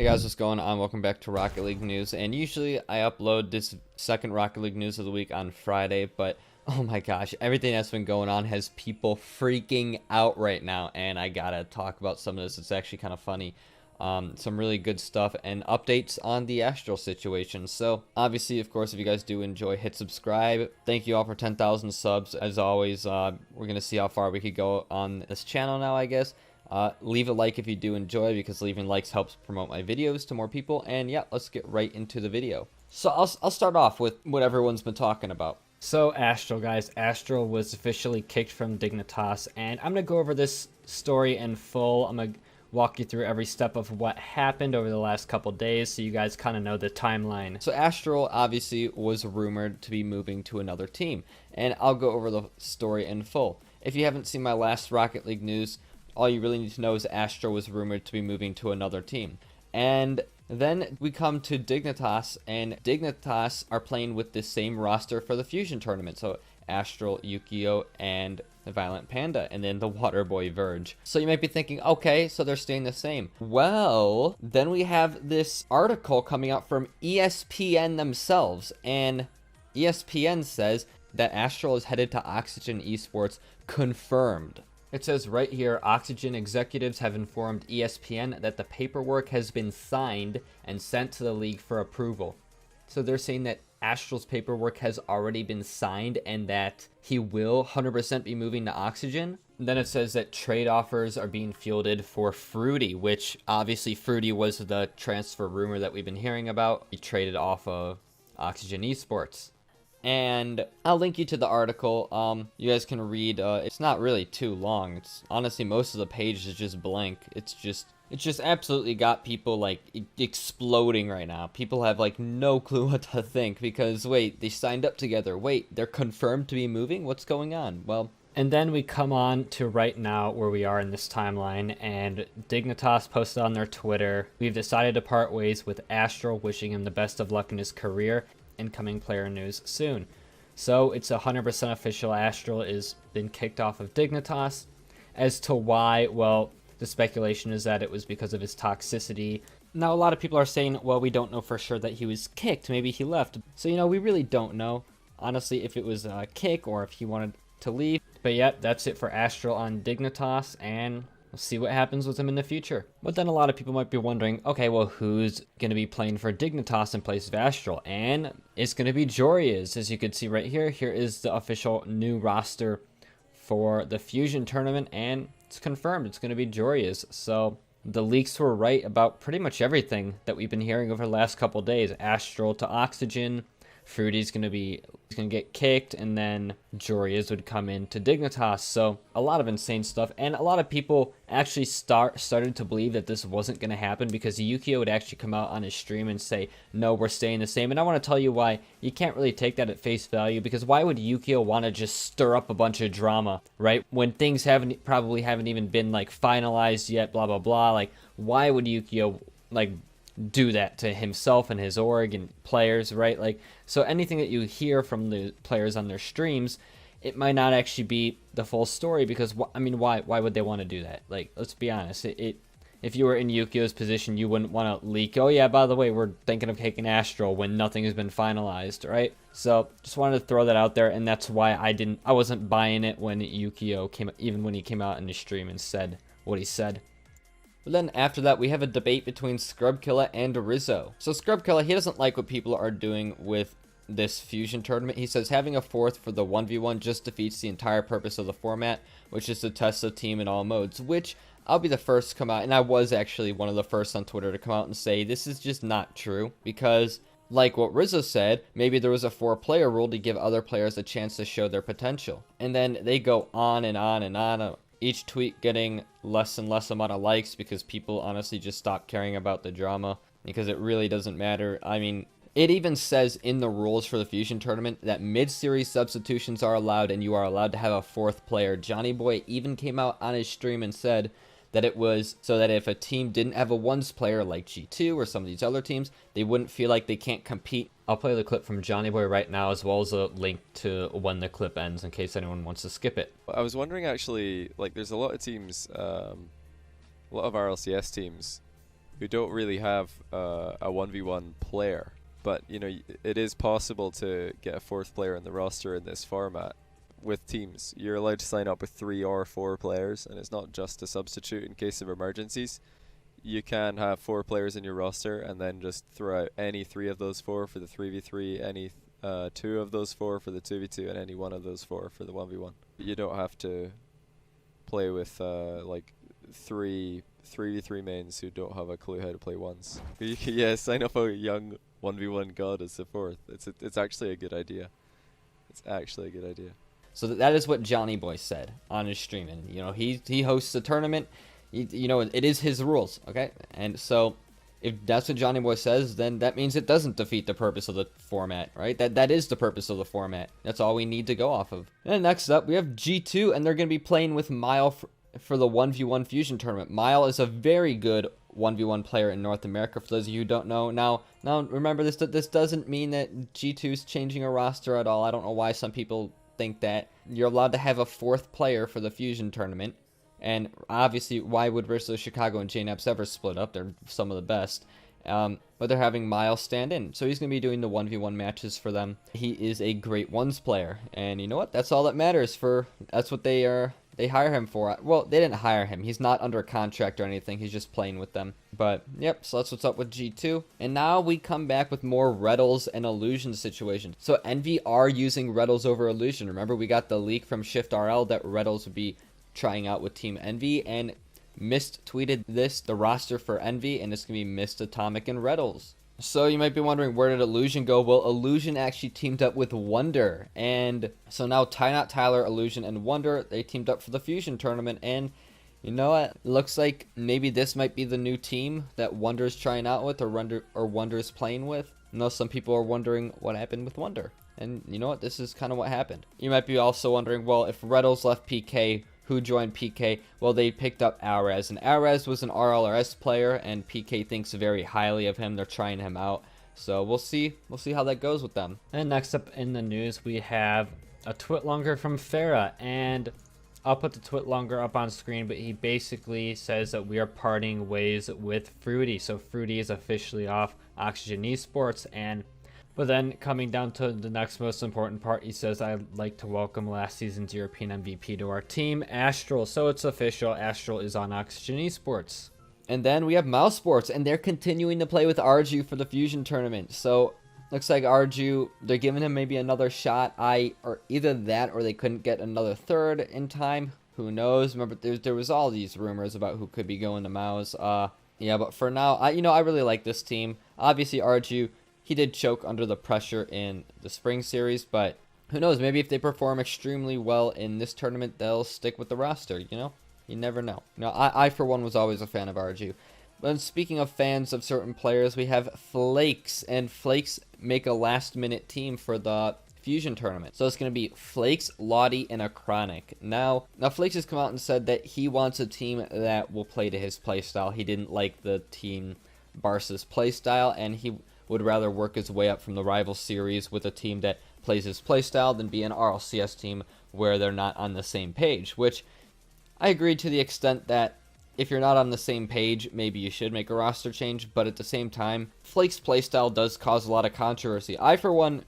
Hey guys, what's going on? Welcome back to Rocket League News. And usually I upload this second Rocket League News of the week on Friday, but oh my gosh, everything that's been going on has people freaking out right now, and I gotta talk about some of this. It's actually kind of funny. Some really good stuff and updates on the Astral situation. So obviously, of course, if you guys do enjoy, hit subscribe. Thank you all for 10,000 subs. As always, we're gonna see how far we could go on this channel now, I guess. Leave a like if you do enjoy, because leaving likes helps promote my videos to more people. And yeah, let's get right into the video. So I'll start off with what everyone's been talking about. So Astral, guys, Astral was officially kicked from Dignitas, and I'm going to go over this story in full. I'm going to walk you through every step of what happened over the last couple days so you guys kind of know the timeline. So Astral obviously was rumored to be moving to another team, and I'll go over the story in full. If you haven't seen my last Rocket League news, all you really need to know is Astra was rumored to be moving to another team. And then we come to Dignitas, and Dignitas are playing with the same roster for the Fusion tournament. So Astral, Yukio, and the Violent Panda, and then the Waterboy Verge. So you might be thinking, okay, so they're staying the same. Well, then we have this article coming out from ESPN themselves, and ESPN says that Astral is headed to Oxygen Esports, confirmed. It says right here, Oxygen executives have informed ESPN that the paperwork has been signed and sent to the league for approval. So they're saying that Astral's paperwork has already been signed and that he will 100% be moving to Oxygen. And then it says that trade offers are being fielded for Fruity, which obviously Fruity was the transfer rumor that we've been hearing about. He traded off of Oxygen Esports. And I'll link you to the article. You guys can read. It's not really too long. It's honestly, most of the page is just blank. It's just absolutely got people like exploding right now. People have like no clue what to think, because wait, they signed up together. Wait, they're confirmed to be moving? What's going on? Well, and then we come on to right now where we are in this timeline, and Dignitas posted on their Twitter, "We've decided to part ways with Astral, wishing him the best of luck in his career. Incoming player news soon." So it's 100% official. Astral is been kicked off of Dignitas. As to why, well, the speculation is that it was because of his toxicity. Now, a lot of people are saying, well, we don't know for sure that he was kicked. Maybe he left. So, we really don't know, honestly, if it was a kick or if he wanted to leave. But yeah, that's it for Astral on Dignitas, and we'll see what happens with him in the future. But then a lot of people might be wondering, okay, well, who's going to be playing for Dignitas in place of Astral? And it's going to be Jorias. As you can see right here, here is the official new roster for the Fusion tournament, and it's confirmed it's going to be Jorias. So the leaks were right about pretty much everything that we've been hearing over the last couple days. Astral to Oxygen, Fruity's going to get kicked, and then Jorias would come in to Dignitas. So a lot of insane stuff, and a lot of people actually started to believe that this wasn't going to happen, because Yukio would actually come out on his stream and say, no, we're staying the same. And I want to tell you why you can't really take that at face value, because why would Yukio want to just stir up a bunch of drama, right, when things probably haven't even been like finalized yet, blah blah blah? Like, why would Yukio like do that to himself and his org and players, right? Like, so anything that you hear from the players on their streams, it might not actually be the full story, because why would they want to do that? Like, let's be honest, if you were in Yukio's position, you wouldn't want to leak, oh yeah, by the way, we're thinking of taking Astral, when nothing has been finalized, right? So just wanted to throw that out there, and that's why I wasn't buying it when Yukio even when he came out in the stream and said what he said. But then after that, we have a debate between Killa and Rizzo. So Killa, he doesn't like what people are doing with this Fusion tournament. He says having a fourth for the 1v1 just defeats the entire purpose of the format, which is to test the team in all modes, which I'll be the first to come out, and I was actually one of the first on Twitter to come out and say this is just not true, because like what Rizzo said, maybe there was a 4-player rule to give other players a chance to show their potential. And then they go on and on and on, each tweet getting less and less amount of likes, because people honestly just stop caring about the drama, because it really doesn't matter. I mean, it even says in the rules for the Fusion tournament that mid-series substitutions are allowed, and you are allowed to have a 4th player. Johnny Boy even came out on his stream and said that it was so that if a team didn't have a ones player like G2 or some of these other teams, they wouldn't feel like they can't compete. I'll play the clip from Johnny Boy right now, as well as a link to when the clip ends in case anyone wants to skip it. I was wondering actually, like, there's a lot of teams, a lot of RLCS teams who don't really have a 1v1 player. But, you know, it is possible to get a fourth player in the roster in this format with teams. You're allowed to sign up with 3 or 4 players, and it's not just a substitute in case of emergencies. You can have 4 players in your roster and then just throw out any 3 of those 4 for the 3v3, any 2 of those 4 for the 2v2, and any 1 of those 4 for the 1v1. You don't have to play with like 3v3 mains who don't have a clue how to play ones. Yeah, sign up a young 1v1 god as a fourth. It's actually a good idea. It's actually a good idea. So that is what Johnny Boy said on his stream, and you know he hosts a tournament. You know, it is his rules, okay? And so if that's what Johnny Boy says, then that means it doesn't defeat the purpose of the format, right? That is the purpose of the format. That's all we need to go off of. And next up, we have G2, and they're going to be playing with Mile for the 1v1 Fusion tournament. Mile is a very good 1v1 player in North America, for those of you who don't know. Now remember, this doesn't mean that G2 is changing a roster at all. I don't know why some people think that. You're allowed to have a 4th player for the Fusion tournament. And obviously, why would Rizzo, Chicago, and JNAPS ever split up? They're some of the best. But they're having Miles stand in. So he's going to be doing the 1v1 matches for them. He is a great ones player. And you know what? That's all that matters that's what they hire him for. Well, they didn't hire him. He's not under a contract or anything. He's just playing with them. But, yep, so that's what's up with G2. And now we come back with more Retals and Illusion situations. So Envy are using Retals over Illusion. Remember, we got the leak from ShiftRL that Retals would be trying out with Team Envy, and Mist tweeted the roster for Envy, and it's going to be Mist, Atomic, and Retals. So you might be wondering, where did Illusion go? Well, Illusion actually teamed up with Wonder, and so now Tyler, Illusion, and Wonder, they teamed up for the Fusion tournament, and you know what? Looks like maybe this might be the new team that Wonder's trying out with, or Wonder's playing with. I know some people are wondering what happened with Wonder, and you know what? This is kind of what happened. You might be also wondering, well, if Retals left PK, who joined PK? Well, they picked up Alrez, and Alrez was an RLRS player, and PK thinks very highly of him. They're trying him out, so we'll see how that goes with them. And next up in the news, we have a twit longer from Farah, and I'll put the twit longer up on screen, but he basically says that we are parting ways with Fruity. So Fruity is officially off Oxygen Esports, but then coming down to the next most important part, he says, I'd like to welcome last season's European MVP to our team, Aztral. So it's official, Aztral is on Oxygen Esports. And then we have Mouse Sports, and they're continuing to play with Arju for the Fusion tournament. So looks like Arju, they're giving him maybe another shot. Or either that, or they couldn't get another third in time. Who knows? Remember, there was all these rumors about who could be going to Mouse. Yeah, but for now, I really like this team. Obviously, Arju, he did choke under the pressure in the spring series, but who knows? Maybe if they perform extremely well in this tournament, they'll stick with the roster, you know? You never know. Now, I for one, was always a fan of Arju. But speaking of fans of certain players, we have Flakes, and Flakes make a last-minute team for the Fusion tournament. So it's going to be Flakes, Lottie, and Acronic. Now Flakes has come out and said that he wants a team that will play to his playstyle. He didn't like the team Barca's playstyle, and he would rather work his way up from the rival series with a team that plays his playstyle than be an RLCS team where they're not on the same page, which I agree to the extent that if you're not on the same page, maybe you should make a roster change, but at the same time, Flake's playstyle does cause a lot of controversy. I, for one,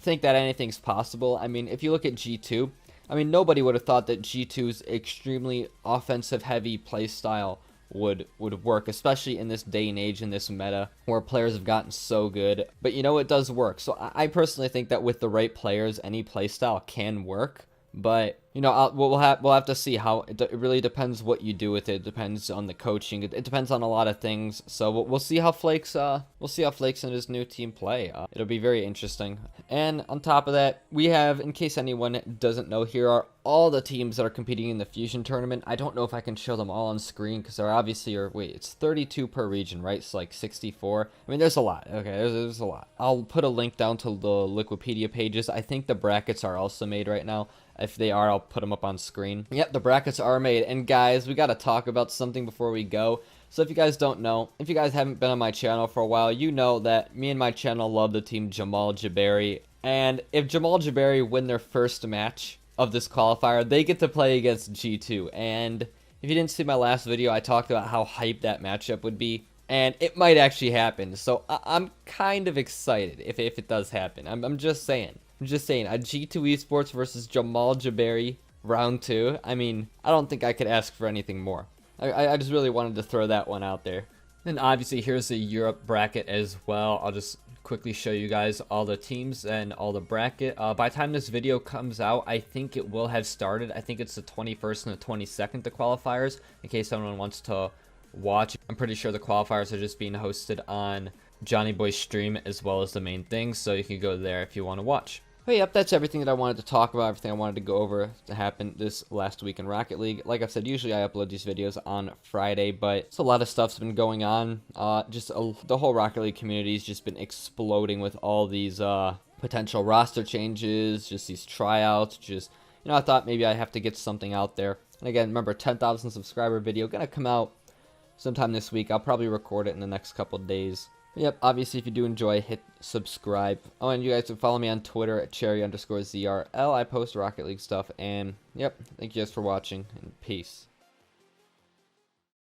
think that anything's possible. I mean, if you look at G2, I mean, nobody would have thought that G2's extremely offensive-heavy playstyle would work, especially in this day and age, in this meta where players have gotten so good. But you know, it does work. So I personally think that with the right players, any playstyle can work. But you know, we'll have to see how it really depends what you do with it. It depends on the coaching. It depends on a lot of things. So we'll see how Flakes and his new team play. It'll be very interesting. And on top of that, we have, in case anyone doesn't know, here are all the teams that are competing in the Fusion tournament. I don't know if I can show them all on screen because there obviously are. Wait, it's 32 per region, right? It's like 64. I mean, there's a lot. Okay, there's a lot. I'll put a link down to the Liquipedia pages. I think the brackets are also made right now. If they are, I'll put them up on screen. Yep, the brackets are made. And guys, we got to talk about something before we go. So if you guys don't know, if you guys haven't been on my channel for a while, you know that me and my channel love the team Jamal Jabari. And if Jamal Jabari win their first match of this qualifier, they get to play against G2. And if you didn't see my last video, I talked about how hyped that matchup would be. and it might actually happen. So I'm kind of excited if it does happen. I'm just saying. I'm just saying. A G2 Esports versus Jamal Jabari round 2. I mean, I don't think I could ask for anything more. I just really wanted to throw that one out there. Then obviously here's the Europe bracket as well. I'll just quickly show you guys all the teams and all the bracket. By the time this video comes out, I think it will have started. I think it's the 21st and the 22nd, the qualifiers, in case someone wants to watch. I'm pretty sure the qualifiers are just being hosted on Johnny Boy's stream as well as the main thing, so you can go there if you want to watch. But yep, that's everything that I wanted to talk about, everything I wanted to go over to happen this last week in Rocket League. Like I've said, usually I upload these videos on Friday, but it's a lot of stuff's been going on. The whole Rocket League community's just been exploding with all these potential roster changes, just these tryouts, I thought maybe I have to get something out there. And again, remember, 10,000 subscriber video, gonna come out sometime this week. I'll probably record it in the next couple days. Yep, obviously if you do enjoy, hit subscribe. Oh, and you guys can follow me on Twitter at cherry_ZRL. I post Rocket League stuff. And yep, thank you guys for watching, and peace.